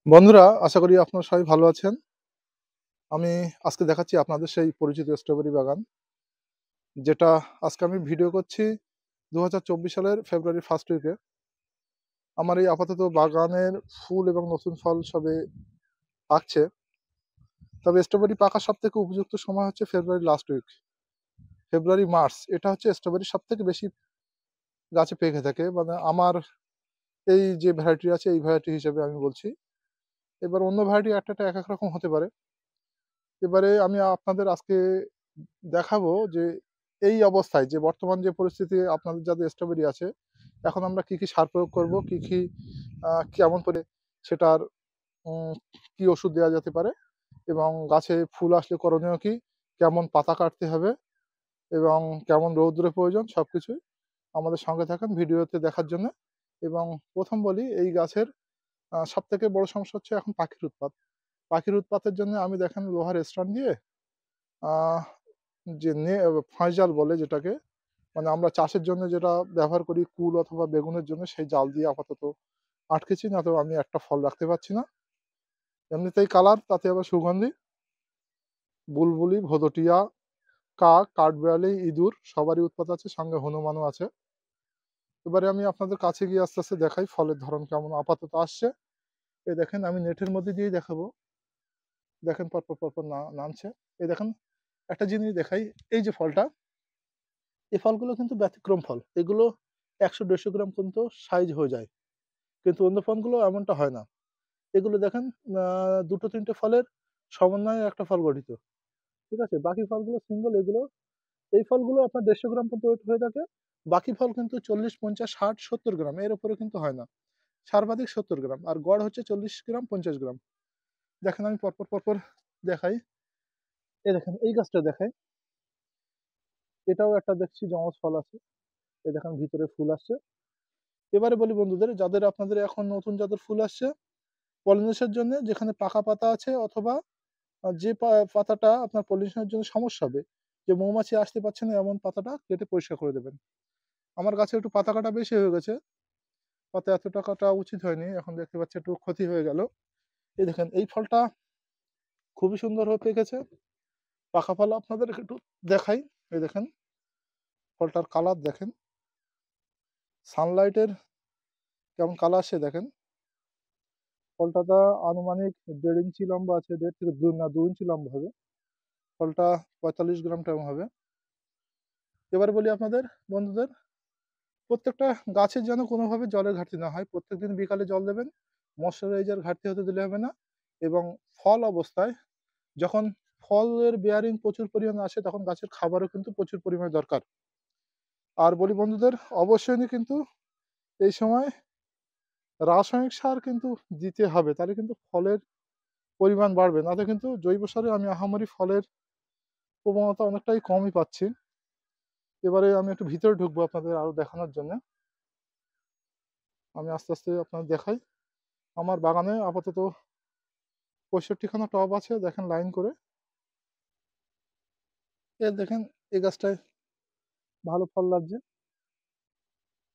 বন্ধুরা, আশা করি আপনারা সবাই ভালো আছেন। আমি আজকে দেখাচ্ছি আপনাদের সেই পরিচিত স্ট্রবেরি বাগান। যেটা আজকে আমি ভিডিও করছি ২০২৪ সালের ফেব্রুয়ারির 1st উইকে। আমার এই আপাতত বাগানের ফুল এবং নতুন ফল সবে পাকছে। তবে স্ট্রবেরি পাকার সবথেকে উপযুক্ত সময় হচ্ছে ফেব্রুয়ারি লাস্ট উইক। ফেব্রুয়ারি, মার্চ এটা হচ্ছে স্ট্রবেরির সবথেকে বেশি গাছে পেকে থাকে। মানে আমার এই যে ভ্যারাইটি আছে এই ভ্যারাইটি হিসেবে আমি বলছি। এবার অন্য ভ্যারাইটি একটা একেক রকম হতে পারে। এবারে আমি আপনাদের আজকে দেখাবো যে এই অবস্থায় যে বর্তমান যে পরিস্থিতি আপনাদের যাদের স্ট্রবেরি আছে, এখন আমরা কি সার প্রয়োগ করব, কি কেমন করে সেটার উম কি ওষুধ দেওয়া যেতে পারে এবং গাছে ফুল আসলে করণীয় কি, কেমন পাতা কাটতে হবে এবং কেমন রৌদ্রের প্রয়োজন সবকিছুই আমাদের সঙ্গে থাকেন ভিডিওতে দেখার জন্য। এবং প্রথম বলি এই গাছের সবথেকে বড় সমস্যা হচ্ছে এখন পাখির উৎপাত। পাখির উৎপাতের জন্য আমি দেখেন লোহার স্ট্যান্ড দিয়ে আহ যে ফাঁস জাল বলে যেটাকে, মানে আমরা চাষের জন্য যেটা ব্যবহার করি কুল অথবা বেগুনের জন্য, সেই জাল দিয়ে আপাতত আটকেছি, না তো আমি একটা ফল রাখতে পারছি না। এমনিতেই কালার, তাতে আবার সুগন্ধি। বুলবুলি, ভদটিয়া, কাক, কাঠবিড়ালি, ইঁদুর সবারই উৎপাত আছে, সঙ্গে হনুমানও আছে। এবারে আমি আপনাদের কাছে গিয়ে আস্তে আস্তে দেখাই ফলের ধরন কেমন আপাতত আসছে। এই দেখেন আমি নেটের মধ্যে দিয়েই দেখাবো। দেখেন পরপর পরপর নামছে। এই দেখেন একটা জিনিস দেখাই, এই যে ফলটা, এই ফলগুলো কিন্তু ব্যতিক্রম ফল। এগুলো ১০০-১৫০ গ্রাম পর্যন্ত সাইজ হয়ে যায়। কিন্তু অন্য ফলগুলো এমনটা হয় না। এগুলো দেখেন ২টো-৩টে ফলের সমন্বয়ে একটা ফল গঠিত। ঠিক আছে? বাকি ফলগুলো সিঙ্গেল, এগুলো এই ফলগুলো আপনার ১৫০ গ্রাম পর্যন্ত ওয়েট হয়ে থাকে। বাকি ফল কিন্তু ৪০, ৫০, ৬০, ৭০ গ্রাম এর উপরে কিন্তু হয় না। সর্বাধিক ৭০ গ্রাম। আর গড় হচ্ছে ৪০ গ্রাম, ৫০ গ্রাম। দেখেন আমি পরপর দেখাই। এই দেখেন এই গাছটা দেখাই। এটাও একটা দেখছি জমজ ফল আছে। এই দেখেন ভিতরে ফুল আসছে। এবারে বলি বন্ধুদের, যাদের আপনাদের এখন নতুন যাদের ফুল আসছে, পলিনেশনের জন্য যেখানে পাকা পাতা আছে অথবা যে পাতাটা আপনার পলিনেশনের জন্য সমস্যা হবে, যে মৌমাছি আসতে পারছে না এমন পাতাটা কেটে পরিষ্কার করে দেবেন। আমার গাছে একটু পাতা কাটা বেশি হয়ে গেছে। পাতা এতটা কাটা উচিত হয়নি। এখন দেখতে পাচ্ছি একটু ক্ষতি হয়ে গেল। এই দেখেন এই ফলটা খুবই সুন্দরভাবে পেকেছে। পাকা ফল আপনাদেরকে একটু দেখাই। এই দেখেন ফলটার কালার দেখেন। সানলাইটের কেমন কালার আসছে দেখেন। ফলটাতে আনুমানিক ১.৫ ইঞ্চি লম্বা আছে, ১.৫ থেকে ২ ইঞ্চি লম্বা হবে। ফলটা ৪৫ গ্রাম ট্রাম হবে। এবারে বলি আপনাদের বন্ধুদের, প্রত্যেকটা গাছের যেন কোনোভাবে জলের ঘাটতি না হয়। প্রত্যেকদিন বিকালে জল দেবেন। ময়েশ্চারাইজার ঘাটতি হতে দিলে হবে না। এবং ফল অবস্থায় যখন ফলের বেয়ারিং প্রচুর পরিমাণে আসে, তখন গাছের খাবারও কিন্তু প্রচুর পরিমাণে দরকার। আর বলি বন্ধুদের, অবশ্যই কিন্তু এই সময় রাসায়নিক সার কিন্তু দিতে হবে। তাহলে কিন্তু ফলের পরিমাণ বাড়বে। নাহলে কিন্তু জৈব সারে আমি আহামরি ফলের প্রবণতা অনেকটাই কমই পাচ্ছি। এবারে আমি একটু ভিতরে ঢুকবো আপনাদের আরো দেখানোর জন্য। আমি আস্তে আপনাদের দেখাই। আমার বাগানে আপাতত ৬৫ খানা টব আছে দেখেন লাইন করে। দেখেন এই গাছটায় ভালো ফল লাগছে।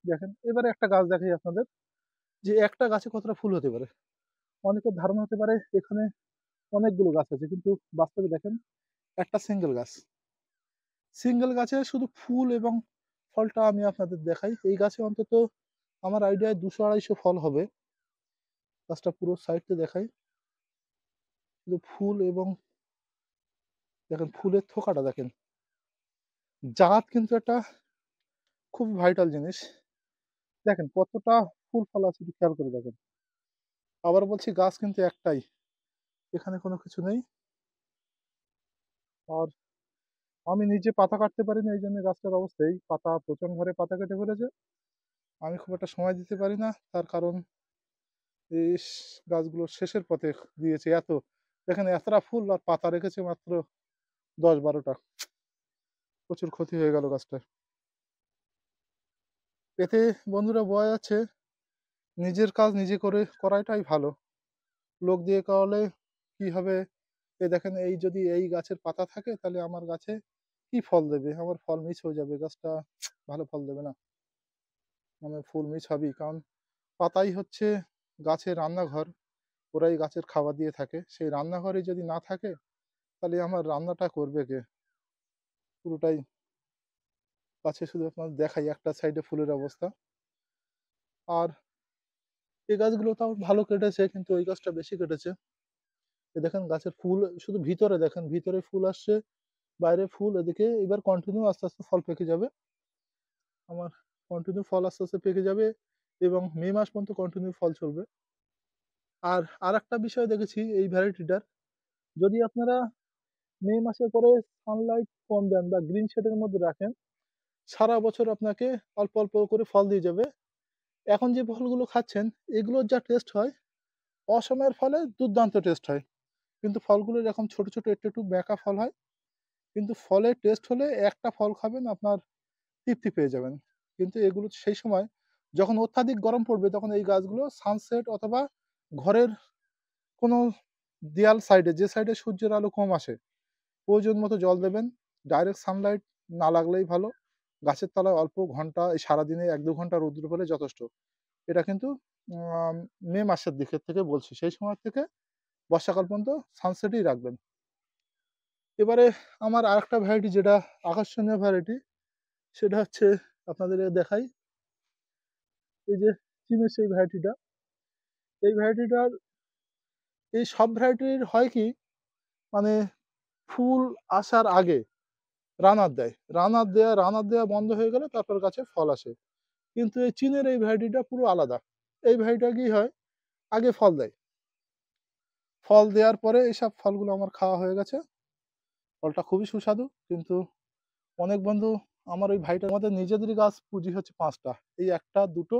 দেখেন এবারে একটা গাছ দেখাই আপনাদের, যে একটা গাছে কতটা ফুল হতে পারে। অনেকের ধারণা হতে পারে এখানে অনেকগুলো গাছ আছে, কিন্তু বাস্তবে দেখেন একটা সিঙ্গেল গাছ। সিঙ্গেল গাছে শুধু ফুল এবং ফলটা আমি আপনাদের দেখাই। এই গাছে অন্তত আমার আইডিয়ায় ২০০-২৫০ ফল হবে। গাছটা পুরো সাইডটা দেখাই। শুধু ফুল এবং দেখেন ফুলের থোকাটা দেখেন। জাত কিন্তু একটা খুব ভাইটাল জিনিস। দেখেন কতটা ফুল ফল আছে একটু খেয়াল করে দেখেন। আবার বলছি গাছ কিন্তু একটাই। এখানে কোনো কিছু নেই। আর আমি নিজে পাতা কাটতে পারি না, এইজন্য গাছটার অবস্থা এই। পাতা প্রচণ্ড হারে পাতা কেটে ফেলেছে। আমি খুব একটা সময় দিতে পারি না। তার কারণ এই গাছগুলো শেষের পথে দিয়েছে এত। দেখেন এতটা ফুল আর পাতা রেখেছে মাত্র ১০-১২টা। প্রচুর ক্ষতি হয়ে গেল গাছটার। এতে বন্ধুরা বোঝা যাচ্ছে নিজের কাজ নিজে করাটাই ভালো। লোক দিয়ে করালে কি হবে? দেখেন এই যদি এই গাছের পাতা থাকে তাহলে আমার গাছে কি ফল দেবে? আমার ফল মিস হয়ে যাবে। গাছটা ভালো ফল দেবে না। মানে ফুল মিস হবেই। কারণ পাতাই হচ্ছে গাছের রান্নাঘর। ওরাই গাছের খাবার দিয়ে থাকে। সেই রান্নাঘরে যদি না থাকে তাহলে আমার রান্নাটা করবে কে? পুরোটাই গাছে শুধু আপনাদের দেখাই একটা সাইডে ফুলের অবস্থা। আর এই গাছগুলো তাও ভালো কেটেছে কিন্তু ওই গাছটা বেশি কেটেছে। এই দেখেন গাছের ফুল শুধু ভিতরে দেখেন, ভিতরে ফুল আসছে, বাইরে ফুল এদিকে এবার কন্টিনিউ আস্তে, আস্তে ফল পেকে যাবে। আমার কন্টিনিউ ফল আস্তে, আস্তে পেকে যাবে এবং মে মাস পর্যন্ত কন্টিনিউ ফল চলবে। আর আরেকটা বিষয় দেখেছি এই ভ্যারাইটিটার, যদি আপনারা মে মাসের পরে সানলাইট কম দেন বা গ্রিন শেডের মধ্যে রাখেন, সারা বছর আপনাকে অল্প, অল্প করে ফল দিয়ে যাবে। এখন যে ফলগুলো খাচ্ছেন এগুলোর যা টেস্ট হয়, অসময়ের ফলে দুর্দান্ত টেস্ট হয়। কিন্তু ফলগুলো এরকম ছোট, ছোট একটু, একটু ব্যাকা ফল হয়। কিন্তু ফলের টেস্ট হলে একটা ফল খাবেন আপনার তৃপ্তি পেয়ে যাবেন। কিন্তু এগুলো সেই সময় যখন অত্যাধিক গরম পড়বে তখন এই গাছগুলো সানসেট অথবা ঘরের কোনো দেয়াল সাইডে, যে সাইডে সূর্যের আলো কম আসে, প্রয়োজন মতো জল দেবেন। ডাইরেক্ট সানলাইট না লাগলেই ভালো। গাছের তলায় অল্প ঘন্টা এই সারাদিনে ১-২ ঘন্টা রৌদ্র পেলে যথেষ্ট। এটা কিন্তু আম মে মাসের দিকের থেকে বলছি। সেই সময় থেকে বর্ষাকাল পর্যন্ত সানসেটেই রাখবেন। এবারে আমার আরেকটা ভ্যারাইটি যেটা আকর্ষণীয় ভ্যারাইটি, সেটা হচ্ছে আপনাদের দেখাই। এই যে চীনের সেই ভ্যারাইটিটা, এই ভ্যারাইটিটার এই সব ভ্যারাইটির হয় কি মানে ফুল আসার আগে রানার দেয়। রানার দেয়া বন্ধ হয়ে গেলে তারপর গাছে ফল আসে। কিন্তু এই চীনের এই ভ্যারাইটিটা পুরো আলাদা। এই ভ্যারাইটিটা কি হয়? আগে ফল দেয়। ফল দেওয়ার পরে এইসব ফলগুলো আমার খাওয়া হয়ে গেছে। ফলটা খুবই সুস্বাদু। কিন্তু অনেক বন্ধু আমার ওই ভাইটার আমাদের নিজেদেরই গাছ পুঁজি হচ্ছে ৫ টা। এই ১ টা ২ টো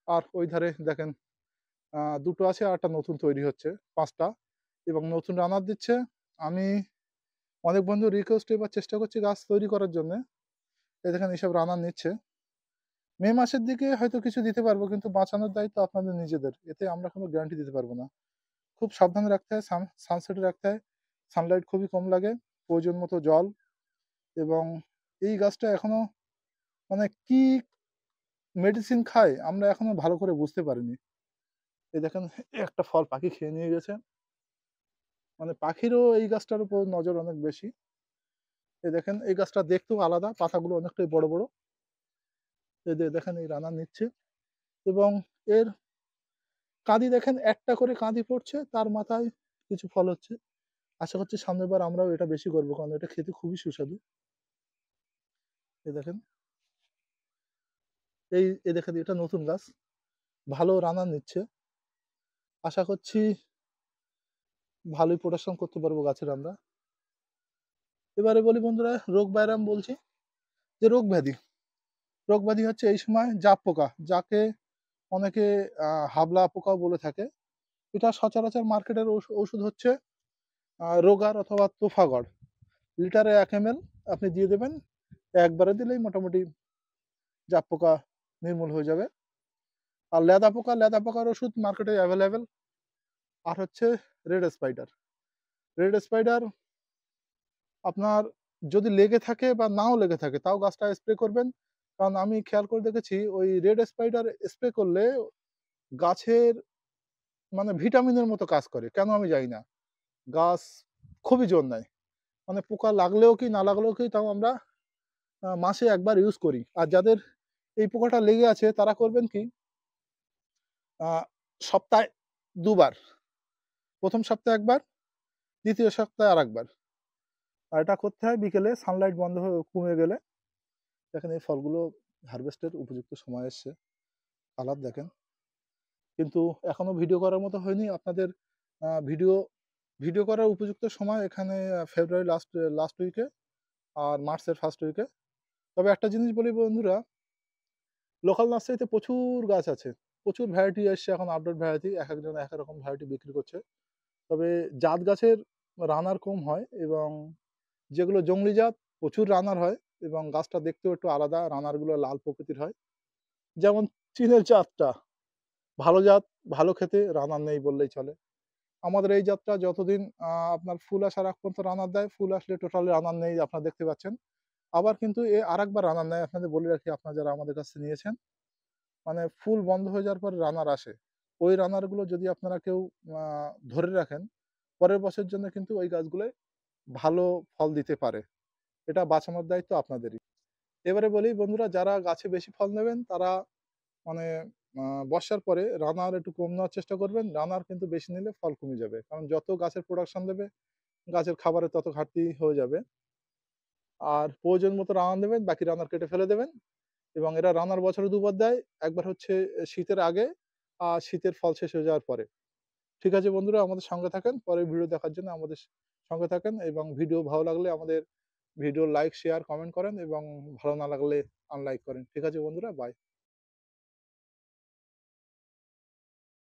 আর ওই ধারে দেখেন ২ টো আছে, আরেকটা নতুন তৈরি হচ্ছে ৫ টা এবং নতুন রানার দিচ্ছে। আমি অনেক বন্ধুর রিকোয়েস্টে এবার চেষ্টা করছি গাছ তৈরি করার জন্যে। এই দেখেন এইসব রানার নিচ্ছে। মে মাসের দিকে হয়তো কিছু দিতে পারবো কিন্তু বাঁচানোর দায়িত্ব আপনাদের নিজেদের। এতে আমরা কোনো গ্যারান্টি দিতে পারবো না। খুব সাবধানে রাখতে হয়, সানসেটে রাখতে হয়। সানলাইট খুবই কম লাগে, প্রয়োজন মতো জল এবং এই গাছটা এখনো মানে কি মেডিসিন খায় আমরা এখনো ভালো করে বুঝতে পারিনি। এই দেখেন একটা ফল পাখি খেয়ে নিয়ে গেছে। মানে পাখিরও এই গাছটার উপর নজর অনেক বেশি। এই দেখেন এই গাছটা দেখতেও আলাদা, পাতাগুলো অনেকটাই বড়, বড়। এই যে দেখেন এই রানা নিচ্ছে এবং এর কাঁদি দেখেন একটা করে কাঁদি পড়ছে, তার মাথায় কিছু ফল হচ্ছে। আশা করছি সামনের বার আমরাও এটা বেশি করব কারণ এটা খেতে খুবই সুস্বাদু। এই দেখেন এই দেখেন এটা নতুন গাছ। ভালো রানার নিচ্ছে। আশা করছি ভালোই প্রোডাকশন করতে পারবো গাছের আমরা। এবারে বলি বন্ধুরা রোগ ব্যারাম বলছি যে রোগ ব্যাধি। রোগ ব্যাধি হচ্ছে এই সময় জাপ পোকা, যাকে অনেকে হাবলা পোকাও বলে থাকে। এটা সচরাচর মার্কেটের ঔষধ হচ্ছে রোগার অথবা তোফাগড়। লিটারে ১ ml আপনি দিয়ে দেবেন। একবারে দিলেই মোটামুটি জাপ পোকা নির্মূল হয়ে যাবে। আর লেদা পোকার ওষুধ মার্কেটে এভেইলেবল। আর হচ্ছে রেড স্পাইডার। রেড স্পাইডার আপনার যদি লেগে থাকে বা নাও লেগে থাকে তাও গাছটা স্প্রে করবেন। কারণ আমি খেয়াল করে দেখেছি ওই রেড স্পাইডার স্প্রে করলে গাছের মানে ভিটামিনের মতো কাজ করে। কেন আমি জানি না। গাছ খুবই জোর নেয়। মানে পোকা লাগলেও কি না লাগলেও কি তাও আমরা মাসে ১ বার ইউজ করি। আর যাদের এই পোকাটা লেগে আছে তারা করবেন কি আ সপ্তাহে ২ বার। ১ম সপ্তাহে ১ বার, ২য় সপ্তাহে আরেকবার। আর এটা করতে হয় বিকেলে সানলাইট বন্ধ হয়ে কমে গেলে। দেখেন এই ফলগুলো হারভেস্টের উপযুক্ত সময় এসছে। কালার দেখেন। কিন্তু এখনো ভিডিও করার মতো হয়নি। আপনাদের আ ভিডিও ভিডিও করার উপযুক্ত সময় এখানে ফেব্রুয়ারি লাস্ট উইকে আর মার্চের ফার্স্ট উইকে। তবে একটা জিনিস বলি বন্ধুরা, লোকাল নার্সারিতে প্রচুর গাছ আছে। প্রচুর ভ্যারাইটি এসছে এখন আপডেট ভ্যারাইটি। একেকজন একেক রকম ভ্যারাইটি বিক্রি করছে। তবে জাত গাছের রানার কম হয় এবং যেগুলো জংলি জাত প্রচুর রানার হয় এবং গাছটা দেখতেও একটু আলাদা। রানারগুলো লাল প্রকৃতির হয়। যেমন চীনের জাতটা ভালো জাত, ভালো খেতে, রানার নেই বললেই চলে। আমাদের এই জাতটা যতদিন আপনার ফুল আসার আগ পর্যন্ত রানার দেয়, ফুল আসলে টোটালি রানার নেই আপনারা দেখতে পাচ্ছেন। আবার কিন্তু আরেকবার রানার নেয় আপনাদের বলে রাখি আপনারা যারা আমাদের কাছ থেকে নিয়েছেন। মানে ফুল বন্ধ হয়ে যাওয়ার পরে রানার আসে। ওই রানারগুলো যদি আপনারা কেউ আ ধরে রাখেন, পরের বছরের জন্য কিন্তু ওই গাছগুলোয় ভালো ফল দিতে পারে। এটা বাঁচানোর দায়িত্ব আপনাদেরই। এবারে বলি বন্ধুরা, যারা গাছে বেশি ফল নেবেন তারা মানে আ বর্ষার পরে রানার একটু কম নেওয়ার চেষ্টা করবেন। রানার কিন্তু বেশি নিলে ফল কমে যাবে। কারণ যত গাছের প্রোডাকশন দেবে, গাছের খাবারের তত ঘাটতি হয়ে যাবে। আর প্রয়োজন মতো রানার নেবেন, বাকি রানার কেটে ফেলে দেবেন এবং এরা রানার বছরে ২ বার দেয়। একবার হচ্ছে শীতের আগে আর শীতের ফল শেষ হয়ে যাওয়ার পরে। ঠিক আছে বন্ধুরা, আমাদের সঙ্গে থাকেন। পরের ভিডিও দেখার জন্য আমাদের সঙ্গে থাকেন এবং ভিডিও ভালো লাগলে আমাদের ভিডিও লাইক, শেয়ার, কমেন্ট করেন এবং ভালো না লাগলে আনলাইক করেন। ঠিক আছে বন্ধুরা, বাই।